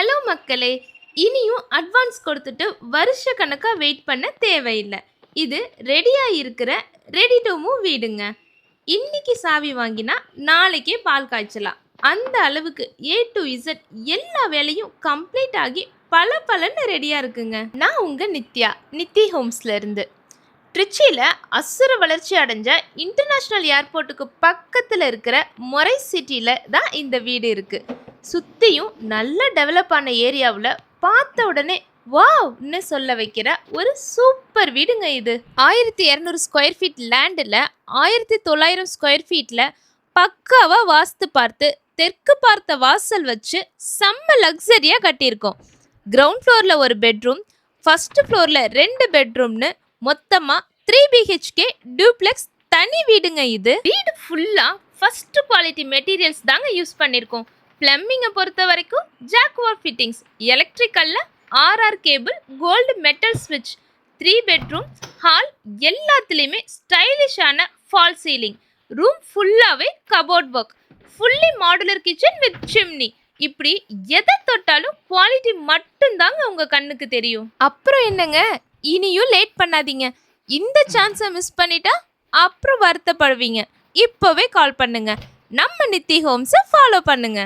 Hello மக்களே, இனியும் advance கொடுத்துட்டு வருஷ கணக்காக வெயிட் பண்ண தேவையில்லை. இது ரெடியாக இருக்கிற ரெடி டு மூவ் வீடுங்க. இன்னைக்கு சாவி வாங்கினா நாளைக்கே பால் காய்ச்சலாம். அந்த அளவுக்கு ஏ டு இசட் எல்லா வேலையும் கம்ப்ளீட் ஆகி பலன்னு ரெடியாக இருக்குங்க. நான் உங்கள் நித்தி ஹோம்ஸ்ல இருந்து. ட்ரிச்சியில் அசுர வளர்ச்சி அடைஞ்ச இன்டர்நேஷ்னல் ஏர்போர்ட்டுக்கு பக்கத்தில் இருக்கிற மொரை சிட்டியில் தான் இந்த வீடு இருக்குது. சுற்றியும் நல்ல டெவலப் ஆன ஏரியாவில் பார்த்த உடனே வாவ்னு சொல்ல வைக்கிற ஒரு சூப்பர் வீடுங்க இது. 1200 ஸ்கொயர் ஃபீட் லேண்டில் 1900 ஸ்கொயர் ஃபீட்டில் பக்காவாக வாஸ்து பார்த்து தெற்கு பார்த்த வாசல் வச்சு செம்ம லக்ஸரியாக கட்டியிருக்கோம். கிரவுண்ட் ஃப்ளோரில் ஒரு பெட்ரூம், ஃபர்ஸ்ட் ஃப்ளோரில் 2 பெட்ரூம்னு மொத்தமாக 3 BHK டூப்ளெக்ஸ் தனி வீடுங்க இது. வீடு ஃபுல்லாக ஃபர்ஸ்ட் குவாலிட்டி மெட்டீரியல்ஸ் தாங்க யூஸ் பண்ணியிருக்கோம். பிளம்பிங்கை பொறுத்த வரைக்கும் ஜாக்வார் ஃபிட்டிங்ஸ், எலக்ட்ரிக்கலில் RR கேபிள், கோல்டு மெட்டல் ஸ்விட்ச், 3 பெட்ரூம், ஹால் எல்லாத்துலேயுமே ஸ்டைலிஷான ஃபால் சீலிங், ரூம் ஃபுல்லாகவே cupboard work, fully modular kitchen with chimney. இப்படி எதை தொட்டாலும் குவாலிட்டி மட்டும்தாங்க உங்கள் கண்ணுக்கு தெரியும். அப்புறம் என்னங்க, இனியும் லேட் பண்ணாதீங்க. இந்த சான்ஸை மிஸ் பண்ணிட்டா அப்புறம் வருத்தப்படுவீங்க. இப்போவே கால் பண்ணுங்க. நம்ம நித்தி ஹோம்ஸை ஃபாலோ பண்ணுங்க.